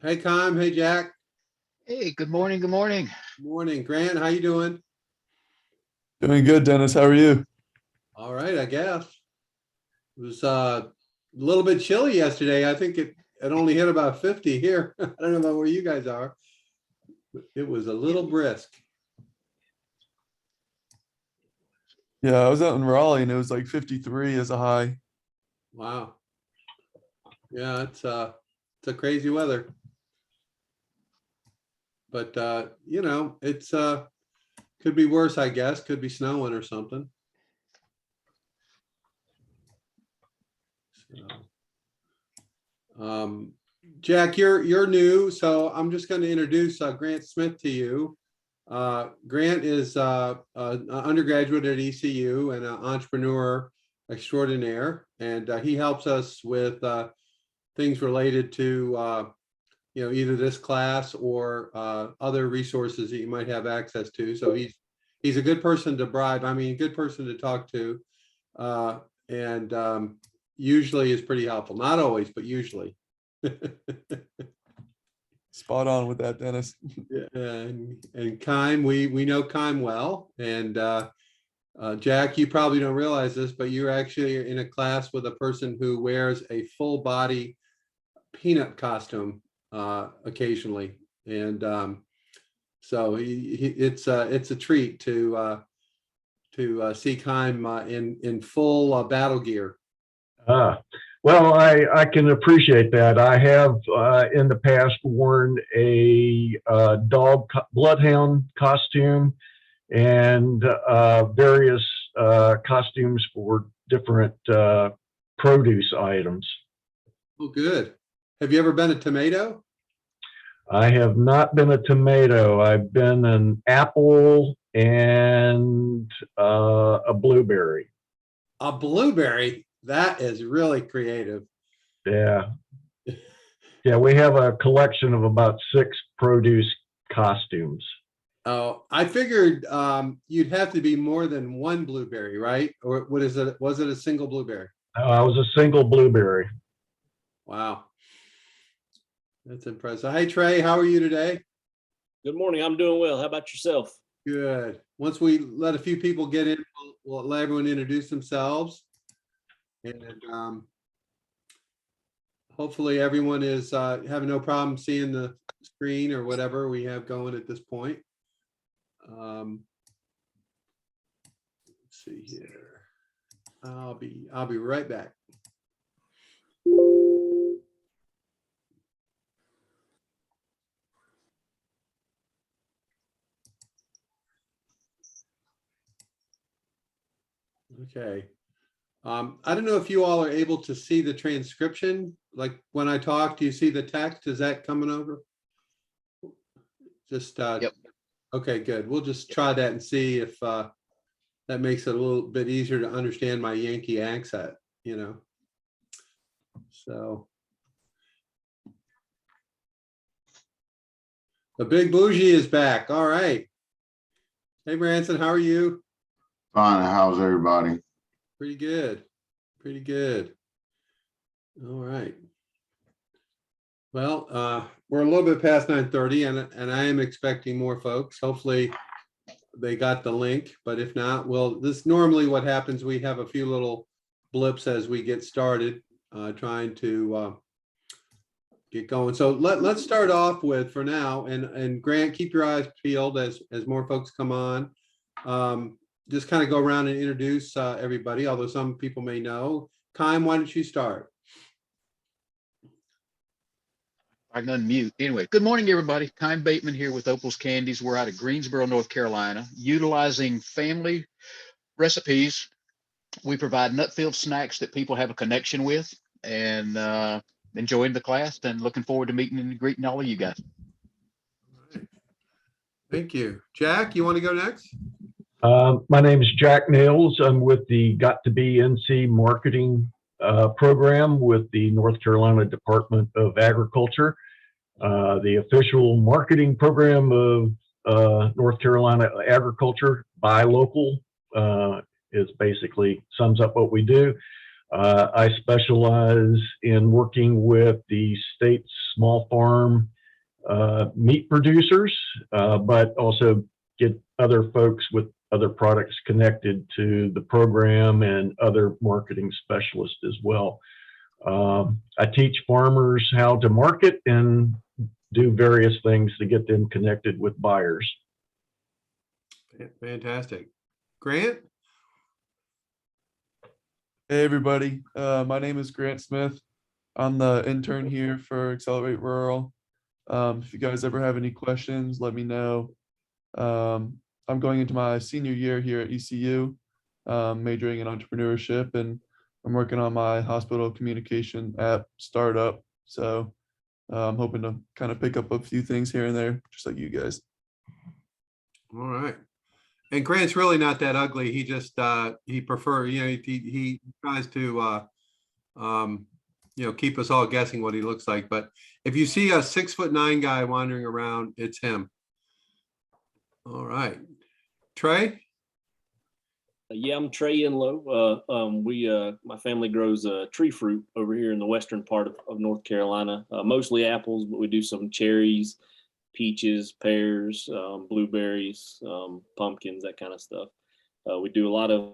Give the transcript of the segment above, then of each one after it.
Hey, Kime. Hey, Jack. Hey, good morning. Good morning. Morning, Grant. How you doing? Doing good, Dennis. How are you? All right, I guess. It was a little bit chilly yesterday. I think it only hit about 50 here. I don't know about where you guys are. It was a little brisk. Yeah, I was out in Raleigh and it was like 53 as a high. Wow. Yeah, it's a crazy weather. But it's could be worse, I guess. Could be snowing or something. So, Jack, you're new, so I'm just going to introduce Grant Smith to you. Grant is an undergraduate at ECU and an entrepreneur extraordinaire, and he helps us with things related to either this class or other resources that you might have access to. So he's a good person to bribe. I mean, a good person to talk to, and usually is pretty helpful. Not always, but usually. Spot on with that, Dennis. And Kime, we know Kime well, and Jack, you probably don't realize this, but you're actually in a class with a person who wears a full body peanut costume occasionally, and so it's a treat to see Kime in full battle gear. Ah, well, I can appreciate that. I have in the past worn a bloodhound costume and various costumes for different produce items. Oh, good. Have you ever been a tomato? I have not been a tomato. I've been an apple and a blueberry. A blueberry? That is really creative. Yeah. Yeah, we have a collection of about 6 produce costumes. Oh, I figured you'd have to be more than one blueberry, right? Or what is it? Was it a single blueberry? I was a single blueberry. Wow. That's impressive. Hey, Trey, how are you today? Good morning. I'm doing well. How about yourself? Good. Once we let a few people get in, we'll let everyone introduce themselves. And hopefully everyone is having no problem seeing the screen or whatever we have going at this point. Let's see here. I'll be right back. Okay. I don't know if you all are able to see the transcription. Like when I talk, do you see the text? Is that coming over? Just Yep. Okay, good. We'll just try that and see if that makes it a little bit easier to understand my Yankee accent, So the big bougie is back. All right. Hey, Branson, how are you? Fine. How's everybody? Pretty good. Pretty good. All right. Well, we're a little bit past 9:30 and I am expecting more folks. Hopefully they got the link, but if not, well, this normally what happens, we have a few little blips as we get started, trying to get going. So let's start off with, for now, and Grant, keep your eyes peeled as more folks come on. Just kind of go around and introduce everybody, although some people may know. Kime, why don't you start? I can unmute. Anyway, good morning, everybody. Kime Bateman here with Opal's Candies. We're out of Greensboro, North Carolina, utilizing family recipes. We provide nut-filled snacks that people have a connection with, and enjoying the class and looking forward to meeting and greeting all of you guys. Thank you. Jack, you want to go next? My name is Jack Nails. I'm with the Got to Be NC marketing program with the North Carolina Department of Agriculture. The official marketing program of North Carolina Agriculture, buy local, is basically sums up what we do. I specialize in working with the state's small farm meat producers, but also get other folks with other products connected to the program and other marketing specialists as well. I teach farmers how to market and do various things to get them connected with buyers. Fantastic. Grant? Hey everybody, my name is Grant Smith. I'm the intern here for Accelerate Rural. If you guys ever have any questions, let me know. I'm going into my senior year here at ECU, majoring in entrepreneurship, and I'm working on my hospital communication app startup. So I'm hoping to kind of pick up a few things here and there, just like you guys. All right. And Grant's really not that ugly. He just he he tries to keep us all guessing what he looks like. But if you see a 6'9" guy wandering around, it's him. All right. Trey? Yeah, I'm Trey Enlow. My family grows tree fruit over here in the western part of North Carolina, mostly apples, but we do some cherries, peaches, pears, blueberries, pumpkins, that kind of stuff. We do a lot of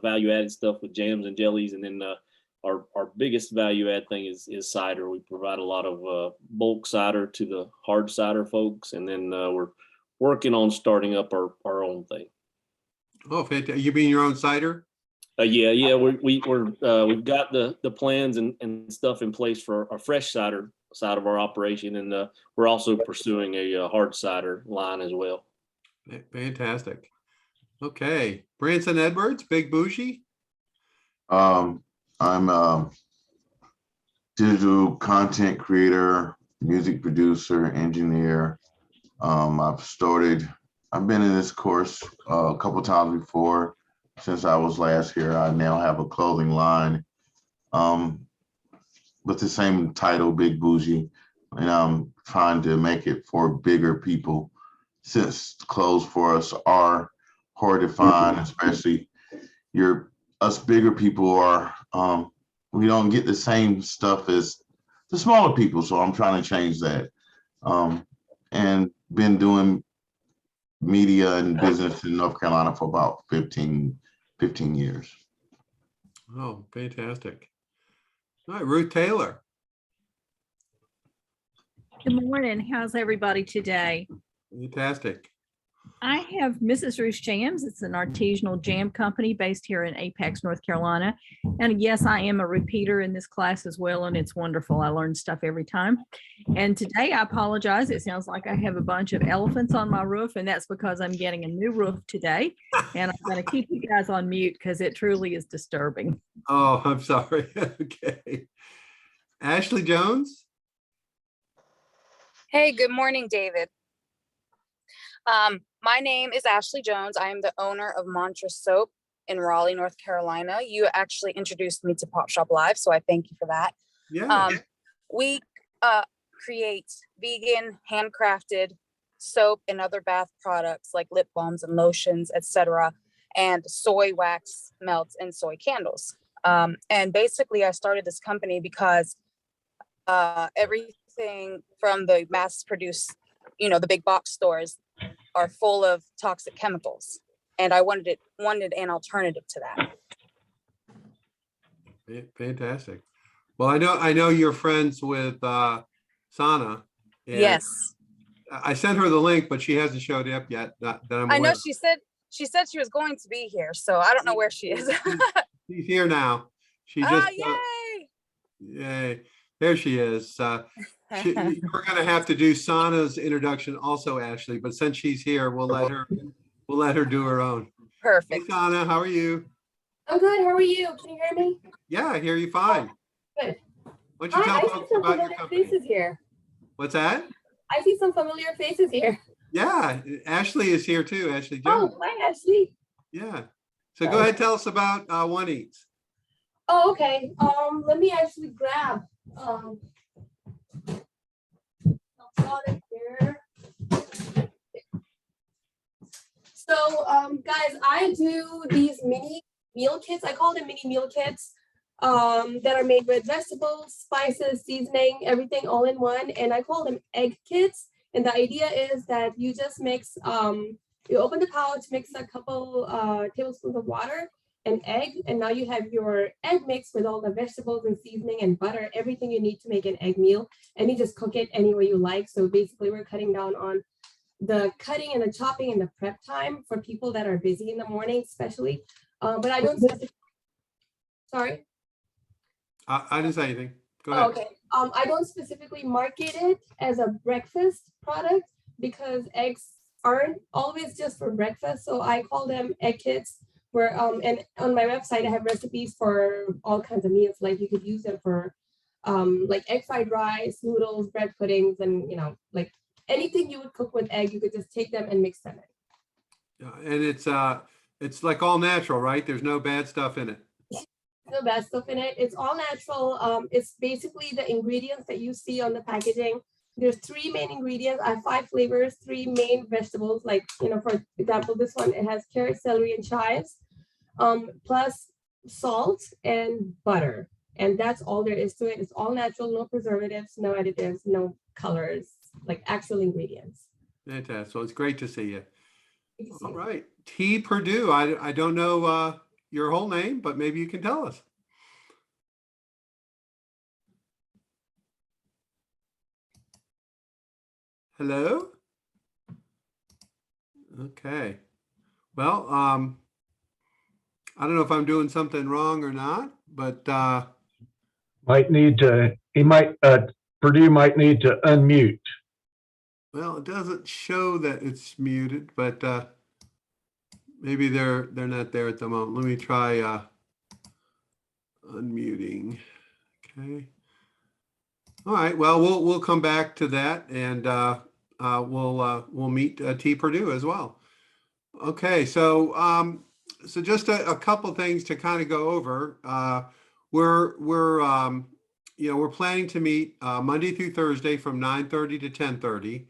value-added stuff with jams and jellies, and then our biggest value-add thing is cider. We provide a lot of bulk cider to the hard cider folks, and then we're working on starting up our own thing. Oh, fantastic. You mean your own cider? Yeah. We've got the plans and stuff in place for our fresh cider side of our operation, and we're also pursuing a hard cider line as well. Fantastic. Okay, Branson Edwards, Big Bougie. I'm a digital content creator, music producer, engineer. I've been in this course a couple times before. Since I was last here, I now have a clothing line with the same title, Big Bougie, and I'm trying to make it for bigger people, since clothes for us are hard to find, especially us bigger people are, we don't get the same stuff as the smaller people. So I'm trying to change that. And been doing media and business in North Carolina for about 15 years. Oh, fantastic. All right, Ruth Taylor. Good morning. How's everybody today? Fantastic. I have Mrs. Ruth's Jams. It's an artisanal jam company based here in Apex, North Carolina. And yes, I am a repeater in this class as well, and it's wonderful. I learn stuff every time. And today, I apologize. It sounds like I have a bunch of elephants on my roof, and that's because I'm getting a new roof today. And I'm going to keep you guys on mute because it truly is disturbing. Oh, I'm sorry. Okay. Ashley Jones. Hey, good morning, David. My name is Ashley Jones. I am the owner of Mantra Soap in Raleigh, North Carolina. You actually introduced me to Pop Shop Live, so I thank you for that. Yeah. We create vegan, handcrafted soap and other bath products like lip balms and lotions, etc., and soy wax melts and soy candles. And basically, I started this company because everything from the mass-produced, the big box stores are full of toxic chemicals, and I wanted an alternative to that. Fantastic. Well, I know you're friends with Sana. Yes. I sent her the link, but she hasn't showed up yet. I know she said she was going to be here, so I don't know where she is. She's here now. She just yay! Yay. There she is. We're going to have to do Sana's introduction also, Ashley, but since she's here, we'll let her do her own. Perfect. Hey, Sana, how are you? I'm good. How are you? Can you hear me? Yeah, I hear you fine. Good. Why don't you tell folks about your company? Faces here. What's that? I see some familiar faces here. Yeah, Ashley is here too. Ashley Jones. Oh, hi, Ashley. Yeah. So go ahead, tell us about One Eats. Oh, okay. Let me actually grab a product here. So, guys, I do these mini meal kits. I call them mini meal kits. that are made with vegetables, spices, seasoning, everything all in one. And I call them egg kits. And the idea is that you just mix, you open the pouch, mix a couple tablespoons of water and egg, and now you have your egg mix with all the vegetables and seasoning and butter, everything you need to make an egg meal, and you just cook it any way you like. So basically we're cutting down on the cutting and the chopping and the prep time for people that are busy in the morning, especially. But I don't sorry. I didn't say anything. Go Oh, ahead. okay. I don't specifically market it as a breakfast product because eggs aren't always just for breakfast. So I call them egg kits. Where and on my website I have recipes for all kinds of meals. Like you could use them for like egg fried rice, noodles, bread puddings, and like anything you would cook with egg, you could just take them and mix them in. Yeah, and it's like all natural, right? There's no bad stuff in it. No bad stuff in it. It's all natural. It's basically the ingredients that you see on the packaging. There's 3 main ingredients. I have 5 flavors, 3 main vegetables. Like, for example, this one, it has carrot, celery, and chives, plus salt and butter. And that's all there is to it. It's all natural, no preservatives, no additives, no colors, like actual ingredients. Fantastic. So it's great to see you. All right. T. Purdue. I don't know your whole name, but maybe you can tell us. Hello? Okay. Well, I don't know if I'm doing something wrong or not, but Might need to, Purdue might need to unmute. well, it doesn't show that it's muted, but maybe they're not there at the moment. Let me try unmuting. Okay. All right. Well, we'll come back to that, and we'll meet T. Purdue as well. Okay. So just a couple things to kind of go over. We're planning to meet Monday through Thursday from 9:30 to 10:30.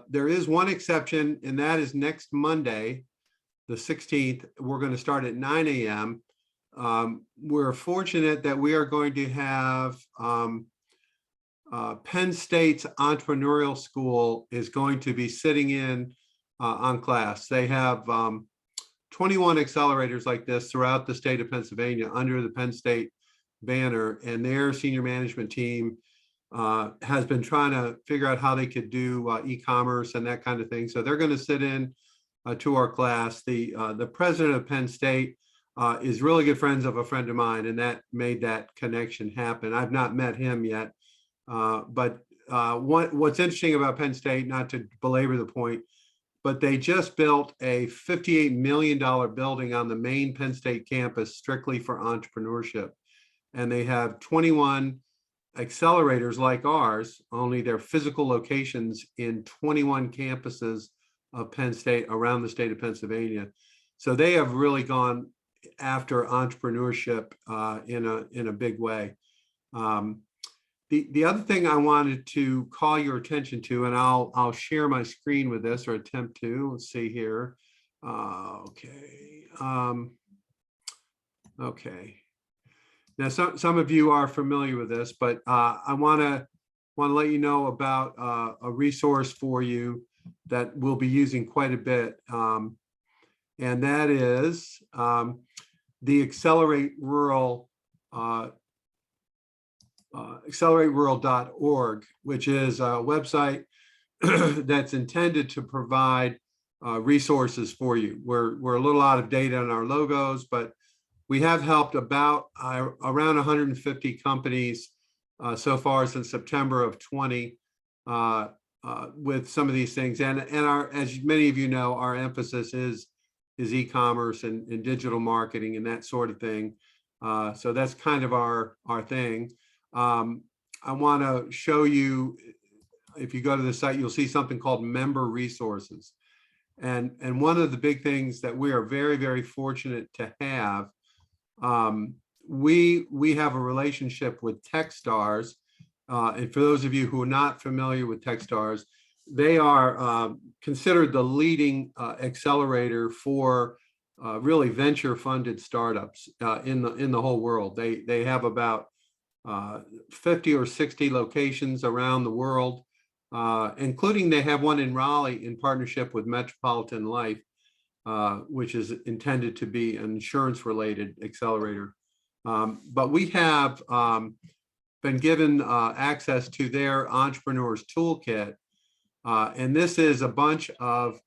There is one exception, and that is next Monday, the 16th. We're going to start at 9 a.m. We're fortunate that we are going to have Penn State's entrepreneurial school is going to be sitting in on class. They have 21 accelerators like this throughout the state of Pennsylvania under the Penn State banner, and their senior management team has been trying to figure out how they could do e-commerce and that kind of thing. So they're going to sit in to our class. The president of Penn State is really good friends of a friend of mine, and that made that connection happen. I've not met him yet, but what's interesting about Penn State, not to belabor the point, but they just built a $58 million building on the main Penn State campus strictly for entrepreneurship. And they have 21 accelerators like ours, only they're physical locations in 21 campuses of Penn State around the state of Pennsylvania. So they have really gone after entrepreneurship in a big way. The other thing I wanted to call your attention to, and I'll share my screen with this, or attempt to. Let's see here. Okay. Okay. Now, some of you are familiar with this, but I want to let you know about a resource for you that we'll be using quite a bit, and that is the Accelerate Rural. AccelerateRural.org, which is a website that's intended to provide resources for you. We're a little out of date on our logos, but we have helped about around 150 companies so far since September of 20 with some of these things. And as many of you know, our emphasis is e-commerce and digital marketing and that sort of thing. So that's kind of our thing. I want to show you, if you go to the site, you'll see something called member resources. And one of the big things that we are very, very fortunate to have, we have a relationship with Techstars. And for those of you who are not familiar with Techstars, they are considered the leading accelerator for really venture funded startups in the whole world. They have about 50 or 60 locations around the world, including they have one in Raleigh in partnership with Metropolitan Life, which is intended to be an insurance related accelerator. But we have been given access to their entrepreneurs toolkit. And this is a bunch of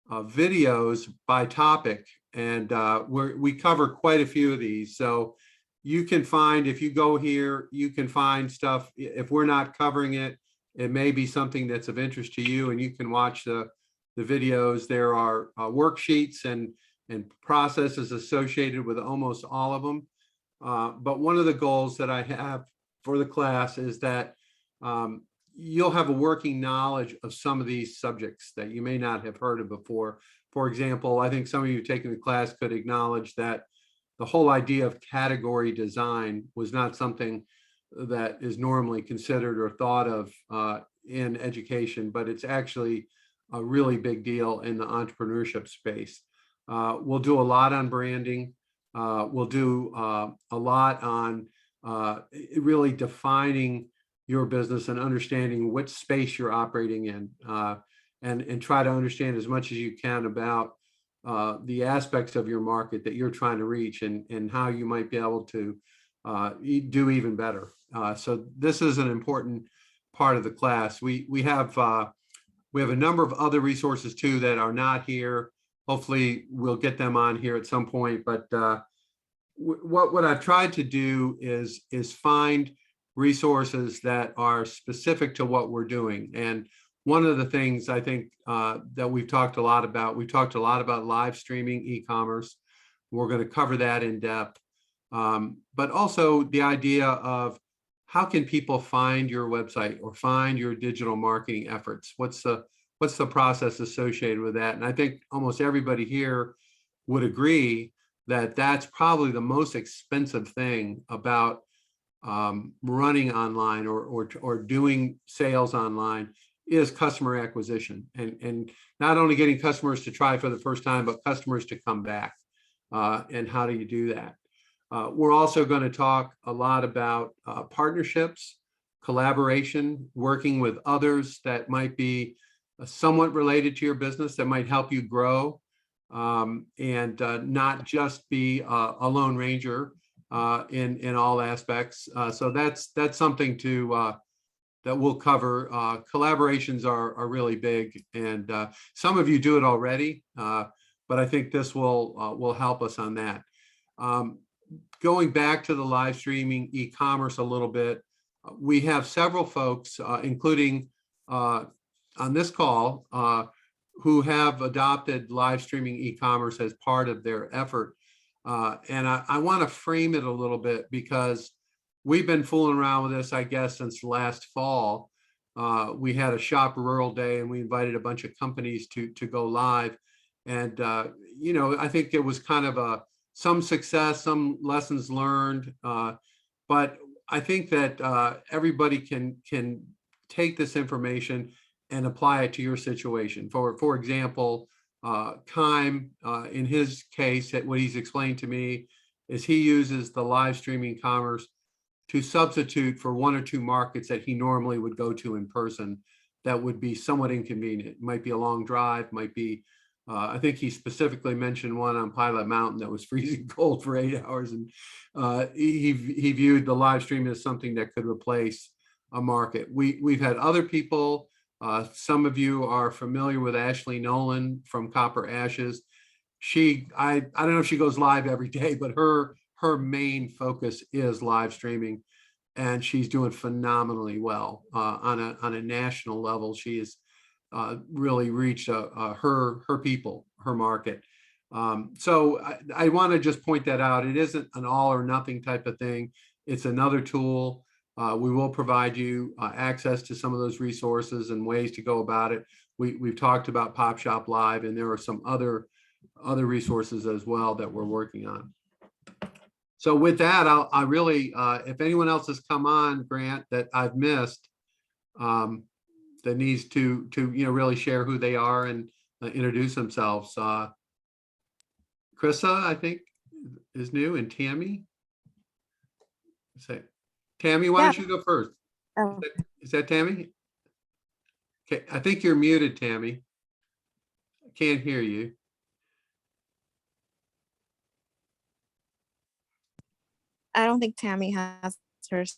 videos by topic. And we cover quite a few of these. So you can find, if you go here, you can find stuff. If we're not covering it, it may be something that's of interest to you, and you can watch the videos. There are worksheets and processes associated with almost all of them. But one of the goals that I have for the class is that you'll have a working knowledge of some of these subjects that you may not have heard of before. For example, I think some of you taking the class could acknowledge that the whole idea of category design was not something that is normally considered or thought of in education, but it's actually a really big deal in the entrepreneurship space. We'll do a lot on branding. We'll do a lot on really defining your business and understanding which space you're operating in, and try to understand as much as you can about the aspects of your market that you're trying to reach, and how you might be able to do even better. So this is an important part of the class. We have a number of other resources too that are not here. Hopefully we'll get them on here at some point. But what I've tried to do is find resources that are specific to what we're doing. And one of the things I think that we've talked a lot about live streaming e-commerce. We're going to cover that in depth. But also the idea of how can people find your website or find your digital marketing efforts? What's the process associated with that? And I think almost everybody here would agree that that's probably the most expensive thing about running online or doing sales online is customer acquisition, and not only getting customers to try for the first time, but customers to come back. And how do you do that? We're also going to talk a lot about partnerships, collaboration, working with others that might be somewhat related to your business, that might help you grow, and not just be a lone ranger in all aspects. So that's something that we'll cover. Collaborations are really big, and some of you do it already, but I think this will help us on that. Going back to the live streaming e-commerce a little bit, we have several folks, including on this call, who have adopted live streaming e-commerce as part of their effort. And I want to frame it a little bit, because we've been fooling around with this, I guess, since last fall. We had a Shop Rural Day, and we invited a bunch of companies to go live. And, I think it was kind of some success, some lessons learned. But I think that everybody can take this information and apply it to your situation. For example, Kime, in his case, what he's explained to me is he uses the live streaming commerce to substitute for one or two markets that he normally would go to in person that would be somewhat inconvenient. It might be a long drive, might be, I think he specifically mentioned one on Pilot Mountain that was freezing cold for 8 hours. And he viewed the live stream as something that could replace a market. We've had other people, some of you are familiar with Ashley Nolan from Copper Ashes. I don't know if she goes live every day, but her main focus is live streaming, and she's doing phenomenally well on a national level. She has really reached her people, her market. So I want to just point that out. It isn't an all or nothing type of thing. It's another tool. We will provide you access to some of those resources and ways to go about it. We've talked about Pop Shop Live, and there are some other resources as well that we're working on. So with that, I really, if anyone else has come on, Grant, that I've missed, that needs to really share who they are and introduce themselves. Krissa, I think, is new, and Tammy. Say, Tammy, why don't you go first? Oh, Is that Tammy? Okay, I think you're muted, Tammy. I can't hear you. I don't think Tammy has hers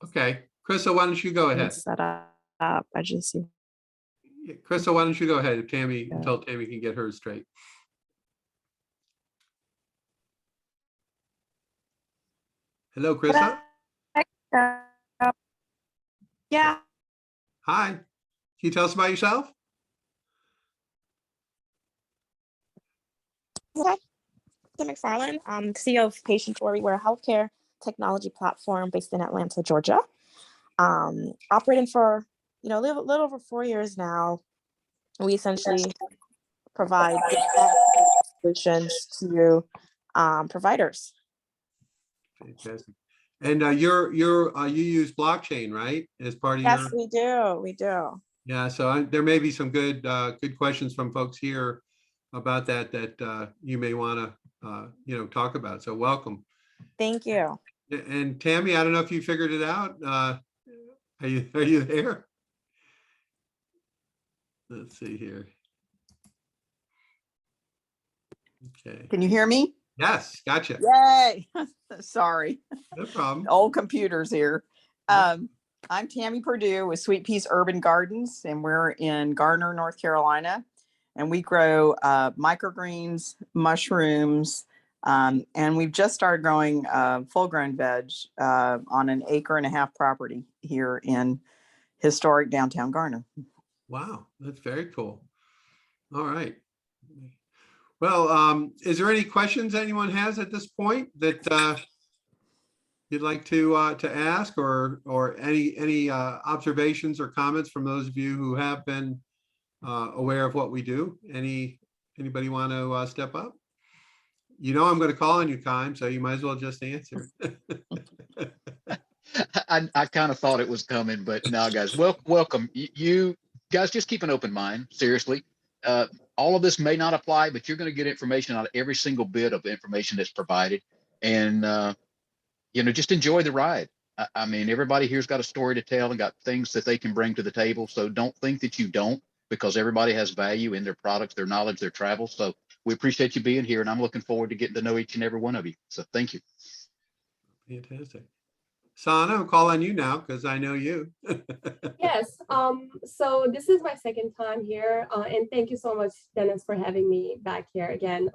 Okay, Krissa, why don't you go ahead? set up. I just see. Yeah, Krissa, why don't you go ahead if Tammy, until Tammy can get hers straight. Hello, Krissa. Yeah. Hi. Can you tell us about yourself? Okay. McFarland, CEO of Patient Story. We're a healthcare technology platform based in Atlanta, Georgia. Operating for a little over 4 years now. We essentially provide solutions to providers. Fantastic. And you use blockchain, right? As part of Yes, your, we do. We do. yeah. So there may be some good questions from folks here about that you may want to talk about. So welcome. Thank you. And Tammy, I don't know if you figured it out. Are you there? Let's see here. Okay. Can you hear me? Yes, gotcha. Yay. Sorry, No problem. old computers here. Yeah. I'm Tammy Purdue with Sweet Peas Urban Gardens, and we're in Garner, North Carolina. And we grow microgreens, mushrooms, and we've just started growing full-grown veg on an 1.5 acre property here in historic downtown Garner. Wow, that's very cool. All right. Well, is there any questions anyone has at this point that you'd like to ask, or any observations or comments from those of you who have been aware of what we do? Anybody want to step up? I'm going to call on you, Kime, so you might as well just answer. I kind of thought it was coming, but no, guys, welcome. You guys just keep an open mind. Seriously, all of this may not apply, but you're going to get information out of every single bit of information that's provided, and just enjoy the ride. I mean, everybody here's got a story to tell and got things that they can bring to the table. So don't think that you don't, because everybody has value in their products, their knowledge, their travel. So we appreciate you being here, and I'm looking forward to getting to know each and every one of you. So thank you. Fantastic. Sana, I'll call on you now because I know you. Yes, so this is my second time here, and thank you so much, Dennis, for having me back here again.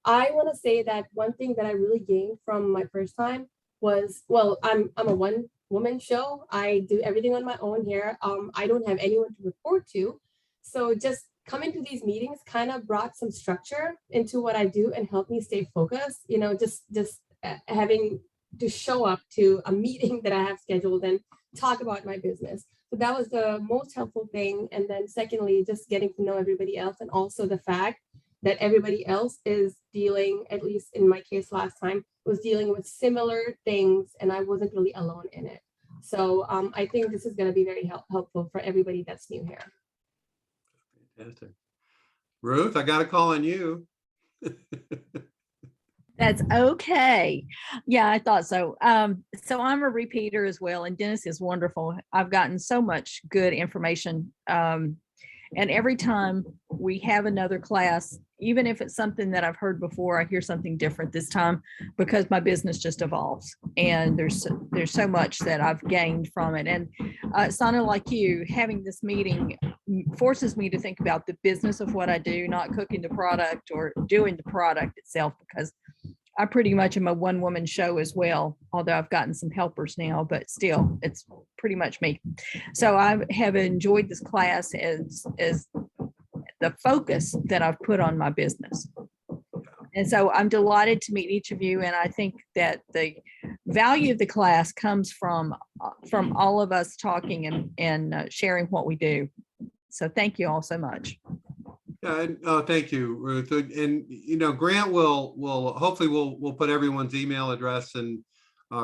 I want to say that one thing that I really gained from my first time was, well, I'm a one-woman show. I do everything on my own here. I don't have anyone to report to, so just coming to these meetings kind of brought some structure into what I do and helped me stay focused. Just having to show up to a meeting that I have scheduled and talk about my business. So that was the most helpful thing. And then secondly, just getting to know everybody else, and also the fact that everybody else is dealing, at least in my case last time, was dealing with similar things, and I wasn't really alone in it. So I think this is going to be very helpful for everybody that's new here. Fantastic. Ruth, I got to call on you. That's okay. Yeah, I thought so. So I'm a repeater as well, and Dennis is wonderful. I've gotten so much good information. And every time we have another class, even if it's something that I've heard before, I hear something different this time because my business just evolves. And there's so much that I've gained from it. And Sana, like you, having this meeting forces me to think about the business of what I do, not cooking the product or doing the product itself, because I pretty much am a one-woman show as well, although I've gotten some helpers now, but still, it's pretty much me. So I have enjoyed this class as the focus that I've put on my business. And so I'm delighted to meet each of you, and I think that the value of the class comes from all of us talking and sharing what we do. So thank you all so much. Yeah, thank you, Ruth. And Grant will hopefully we'll put everyone's email address and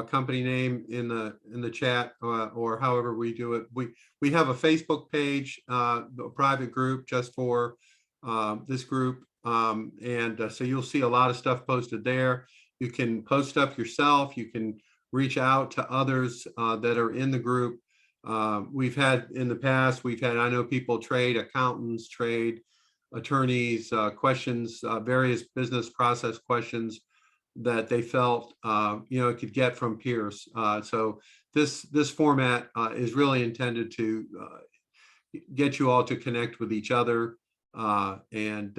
company name in the chat, or however we do it. We have a Facebook page, a private group just for this group, So you'll see a lot of stuff posted there. You can post up yourself. You can reach out to others that are in the group. We've had in the past, I know people trade, accountants trade, attorneys, questions, various business process questions that they felt, could get from peers. So this format is really intended to get you all to connect with each other and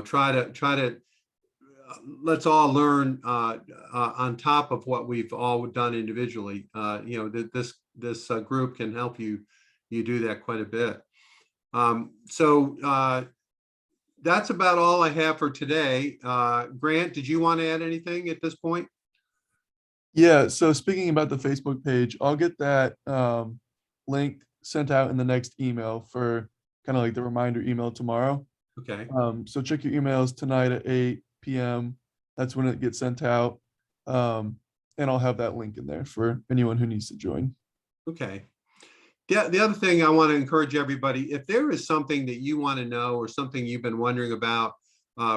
try to let's all learn on top of what we've all done individually. This group can help you do that quite a bit. That's about all I have for today. Grant, did you want to add anything at this point? Yeah, so speaking about the Facebook page, I'll get that link sent out in the next email for kind of like the reminder email tomorrow. Okay. So check your emails tonight at 8 p.m. That's when it gets sent out. And I'll have that link in there for anyone who needs to join. Okay. The other thing I want to encourage everybody, if there is something that you want to know or something you've been wondering about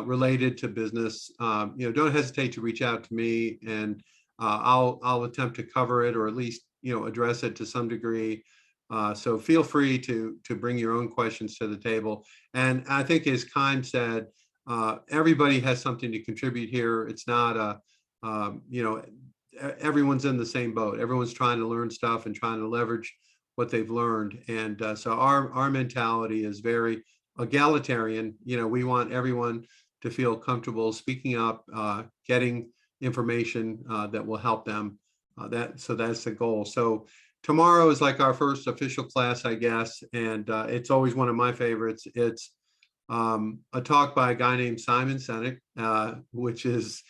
related to business, don't hesitate to reach out to me, and I'll attempt to cover it or at least address it to some degree. So feel free to bring your own questions to the table. And I think, as Kime said, everybody has something to contribute here. It's not everyone's in the same boat. Everyone's trying to learn stuff and trying to leverage what they've learned. And so our mentality is very egalitarian. We want everyone to feel comfortable speaking up, getting information that will help them. So that's the goal. So tomorrow is like our first official class, I guess. And it's always one of my favorites. It's a talk by a guy named Simon Sinek, which is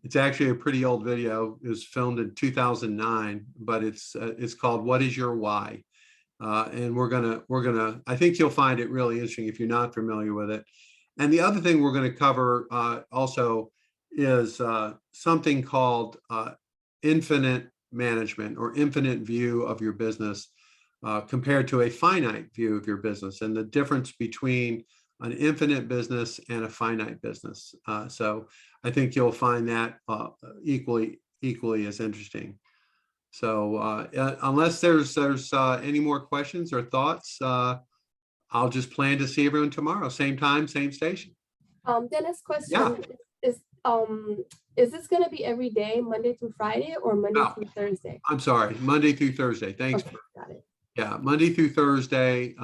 it's actually a pretty old video. It was filmed in 2009, but it's called "What Is Your Why?" And we're gonna. I think you'll find it really interesting if you're not familiar with it. And the other thing we're going to cover also is something called infinite management, or infinite view of your business compared to a finite view of your business, and the difference between an infinite business and a finite business. So I think you'll find that equally as interesting. So unless there's any more questions or thoughts, I'll just plan to see everyone tomorrow, same time, same station. Dennis, question. Yeah. Is this going to be every day, Monday through Friday, or Monday No. through Thursday? I'm sorry, Monday through Thursday. Thanks. Okay, got it. Yeah, Monday through Thursday.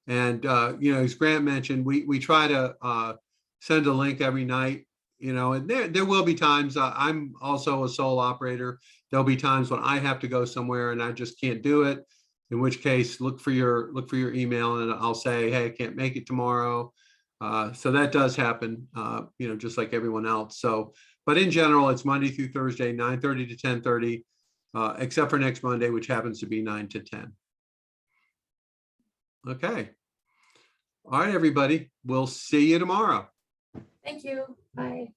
As Grant mentioned, we try to send a link every night, and there will be times, I'm also a sole operator. There'll be times when I have to go somewhere and I just can't do it, in which case look for your email, and I'll say, hey, I can't make it tomorrow. So that does happen, just like everyone else. So, but in general, it's Monday through Thursday, 9:30 to 10:30, except for next Monday, which happens to be 9 to 10. Okay. All right, everybody. We'll see you tomorrow. Thank you. Bye.